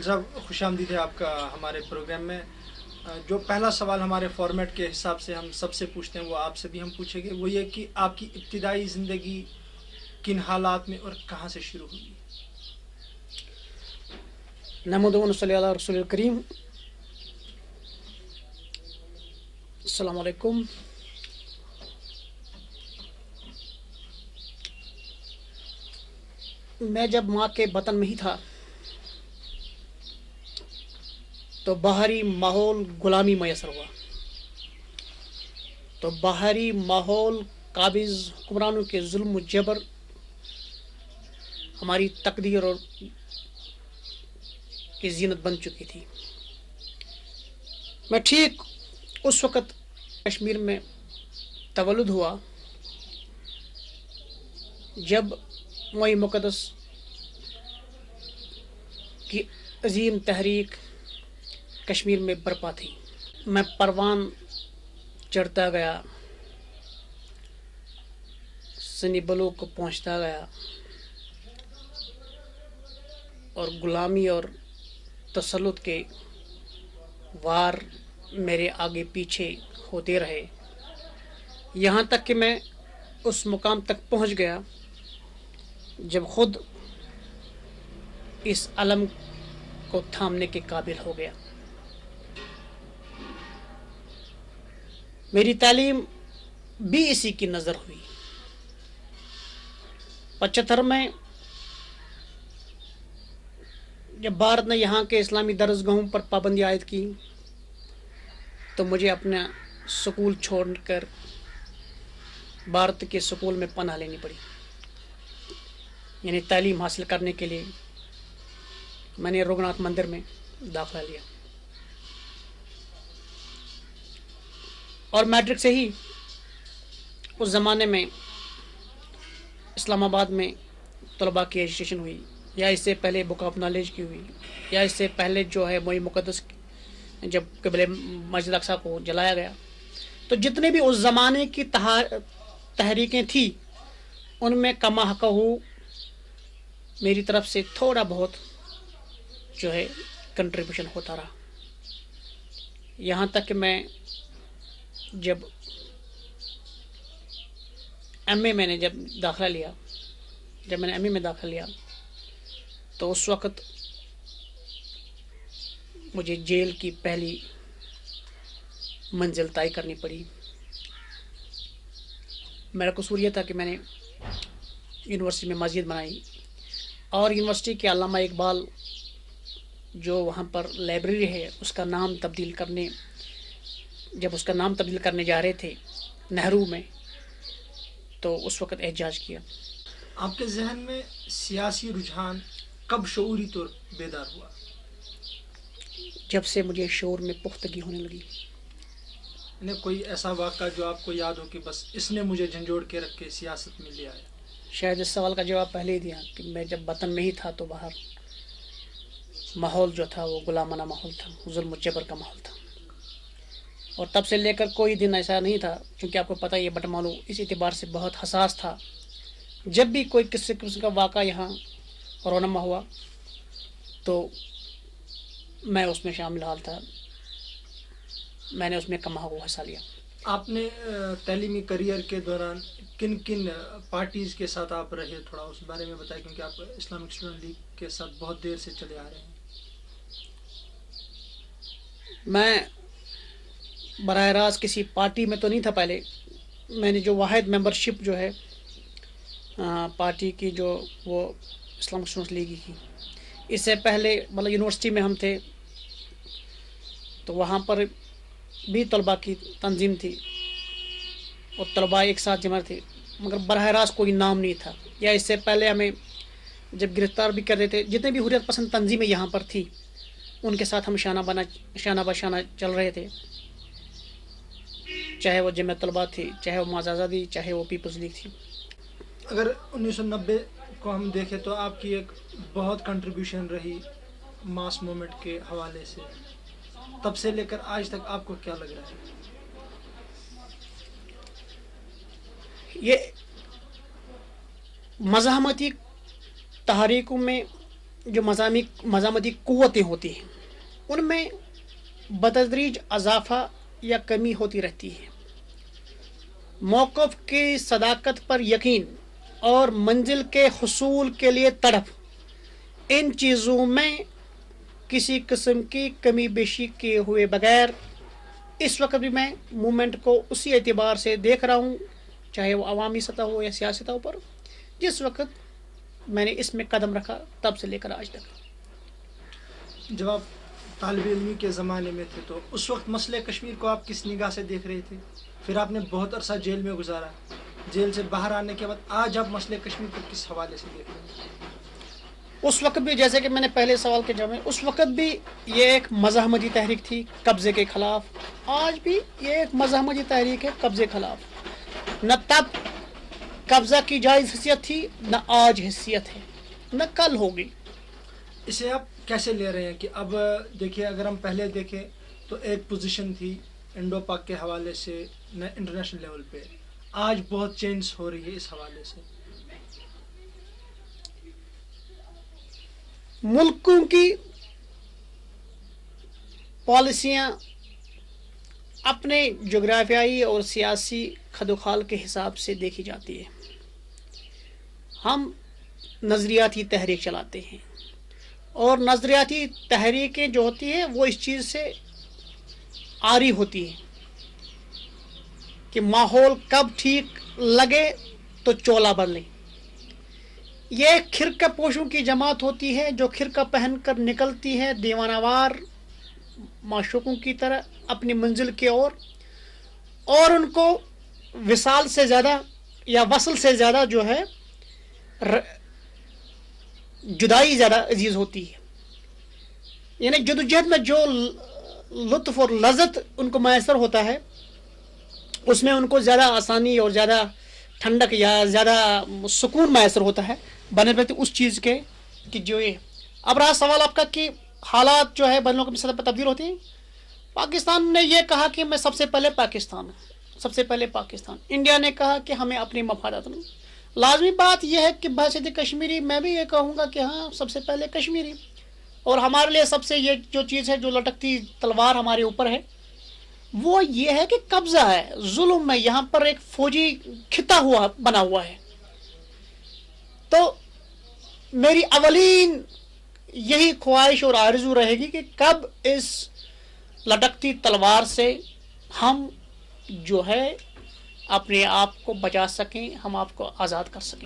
صاحب خوش آمدید ہے آپ کا ہمارے پروگرام میں. جو پہلا سوال ہمارے فارمیٹ کے حساب سے ہم سب سے پوچھتے ہیں وہ آپ سے بھی ہم پوچھیں گے. وہ یہ کہ آپ کی ابتدائی زندگی کن حالات میں اور کہاں سے شروع ہوئی؟ نحمد و نصلی علی رسول الکریم. السلام علیکم. میں جب ماں کے بطن میں ہی تھا تو باہری ماحول غلامی میسر ہوا. تو باہری ماحول قابض حکمرانوں کے ظلم و جبر ہماری تقدیر اور کی زینت بن چکی تھی. میں ٹھیک اس وقت کشمیر میں تولد ہوا جب موئی مقدس کی عظیم تحریک کشمیر میں برپا تھی. میں پروان چڑھتا گیا، سنی بلوغ کو پہنچتا گیا اور غلامی اور تسلط کے وار میرے آگے پیچھے ہوتے رہے، یہاں تک کہ میں اس مقام تک پہنچ گیا جب خود اس علم کو تھامنے کے قابل ہو گیا. میری تعلیم بھی اسی کی نظر ہوئی. 75 میں جب بھارت نے یہاں کے اسلامی درسگاہوں پر پابندی عائد کی تو مجھے اپنا سکول چھوڑ کر بھارت کے سکول میں پناہ لینی پڑی. یعنی تعلیم حاصل کرنے کے لیے میں نے رگھوناتھ مندر میں داخلہ لیا اور میٹرک سے ہی اس زمانے میں اسلام آباد میں طلباء کی رجسٹریشن ہوئی، یا اس سے پہلے بک آف نالج کی ہوئی، یا اس سے پہلے جو ہے موئی مقدس جب قبلِ مسجد اقصیٰ کو جلایا گیا. تو جتنے بھی اس زمانے کی تحریکیں تھیں ان میں کما حق ہو میری طرف سے تھوڑا بہت جو ہے کنٹریبیوشن ہوتا رہا. یہاں تک کہ میں جب ایم اے میں نے جب میں نے ایم اے میں داخلہ لیا تو اس وقت مجھے جیل کی پہلی منزل طے کرنی پڑی. میرا قصور یہ تھا کہ میں نے یونیورسٹی میں مسجد بنائی اور یونیورسٹی کے علامہ اقبال جو وہاں پر لائبریری ہے اس کا نام تبدیل کرنے جا رہے تھے نہرو میں، تو اس وقت احتجاج کیا. آپ کے ذہن میں سیاسی رجحان کب شعوری طور بیدار ہوا؟ جب سے مجھے شعور میں پختگی ہونے لگی. نے کوئی ایسا واقعہ جو آپ کو یاد ہو کہ بس اس نے مجھے جھنجھوڑ کے رکھ کے سیاست میں لے آیا؟ شاید اس سوال کا جواب پہلے ہی دیا کہ میں جب وطن میں ہی تھا تو باہر ماحول جو تھا وہ غلامانہ ماحول تھا، ظلم و جبر کا ماحول تھا. اور تب سے لے کر کوئی دن ایسا نہیں تھا، کیونکہ آپ کو پتہ یہ بٹمالو اس اعتبار سے بہت حساس تھا. جب بھی کوئی کسی قسم کا واقعہ یہاں رونما ہوا تو میں اس میں شامل حال تھا، میں نے اس میں کما کو حصہ لیا. آپ نے تعلیمی کریئر کے دوران کن کن پارٹیز کے ساتھ آپ رہے، تھوڑا اس بارے میں بتائیں، کیونکہ آپ اسلامک اسٹوڈنٹ لیگ کے ساتھ بہت دیر سے چلے آ رہے ہیں. میں براہ راست کسی پارٹی میں تو نہیں تھا. پہلے میں نے جو واحد ممبرشپ جو ہے پارٹی کی جو وہ اسلامک اسٹوڈنٹ لیگ کی. اس سے پہلے مطلب یونیورسٹی میں ہم تھے تو وہاں پر بھی طلباء کی تنظیم تھی اور طلباء ایک ساتھ جمع تھے، مگر براہ راست کوئی نام نہیں تھا. یا اس سے پہلے ہمیں جب گرفتار بھی کر رہے تھے جتنے بھی حریت پسند تنظیمیں یہاں پر تھی ان کے ساتھ ہم شانہ بشانہ چل رہے تھے، چاہے وہ جمعیت طلباء تھی، چاہے وہ معاذ آزادی، چاہے وہ پیپلز لیگ تھی. اگر 1990 کو ہم دیکھیں تو آپ کی ایک بہت کنٹریبیوشن رہی ماس موومنٹ کے حوالے سے. تب سے لے کر آج تک آپ کو کیا لگ رہا ہے؟ یہ مزاحمتی تحریکوں میں جو مزاحمتی قوتیں ہوتی ہیں ان میں بتدریج اضافہ یا کمی ہوتی رہتی ہے. موقف کی صداقت پر یقین اور منزل کے حصول کے لیے تڑپ، ان چیزوں میں کسی قسم کی کمی بیشی کیے ہوئے بغیر اس وقت بھی میں موومنٹ کو اسی اعتبار سے دیکھ رہا ہوں، چاہے وہ عوامی سطح ہو یا سیاسی سطح پر، جس وقت میں نے اس میں قدم رکھا تب سے لے کر آج تک. جب آپ طالب علمی کے زمانے میں تھے تو اس وقت مسئلہ کشمیر کو آپ کس نگاہ سے دیکھ رہے تھے؟ پھر آپ نے بہت عرصہ جیل میں گزارا، جیل سے باہر آنے کے بعد آج آپ مسئلہ کشمیر کو کس حوالے سے دیکھ رہے ہیں؟ اس وقت بھی جیسے کہ میں نے پہلے سوال کے جواب میں، اس وقت بھی یہ ایک مزاحمتی تحریک تھی قبضے کے خلاف، آج بھی یہ ایک مزاحمتی تحریک ہے قبضے کے خلاف. نہ تب قبضہ کی جائز حیثیت تھی، نہ آج حیثیت ہے، نہ کل ہوگی. اسے آپ کیسے لے رہے ہیں کہ اب دیکھیے اگر ہم پہلے دیکھیں تو ایک پوزیشن تھی انڈو پاک کے حوالے سے انٹرنیشنل لیول پہ، آج بہت چینج ہو رہی ہے اس حوالے سے. ملکوں کی پالیسیاں اپنے جغرافیائی اور سیاسی خدوخال کے حساب سے دیکھی جاتی ہے. ہم نظریاتی تحریک چلاتے ہیں اور نظریاتی تحریکیں جو ہوتی ہیں وہ اس چیز سے عاری ہوتی ہے کہ ماحول کب ٹھیک لگے تو چولا بن لیں. یہ ایک خرقہ پوشوں کی جماعت ہوتی ہے جو خرقہ پہن کر نکلتی ہے دیوانہ وار معشوقوں کی طرح اپنی منزل کی اور ان کو وصال سے زیادہ یا وصل سے زیادہ جو ہے جدائی زیادہ عزیز ہوتی ہے. یعنی جدوجہد میں جو لطف اور لذت ان کو میسر ہوتا ہے اس میں ان کو زیادہ آسانی اور زیادہ ٹھنڈک یا زیادہ سکون میسر ہوتا ہے بنسبت اس چیز کے کہ جو یہ. اب رہا سوال آپ کا کہ حالات جو ہے بین الاقوامی سطح پر تبدیل ہوتے ہیں. پاکستان نے یہ کہا کہ میں سب سے پہلے پاکستان ہوں، سب سے پہلے پاکستان. انڈیا نے کہا کہ ہمیں اپنی مفادات نہیں. لازمی بات یہ ہے کہ بحثیت کشمیری میں بھی یہ کہوں گا کہ ہاں سب سے پہلے کشمیری. اور ہمارے لیے سب سے یہ جو چیز ہے جو لٹکتی تلوار ہمارے اوپر ہے وہ یہ ہے کہ قبضہ ہے، ظلم ہے. یہاں پر ایک فوجی خطہ بنا ہوا ہے. تو میری اولین یہی خواہش اور آرزو رہے گی کہ کب اس لٹکتی تلوار سے ہم جو ہے اپنے آپ کو بچا سکیں، ہم آپ کو آزاد کر سکیں.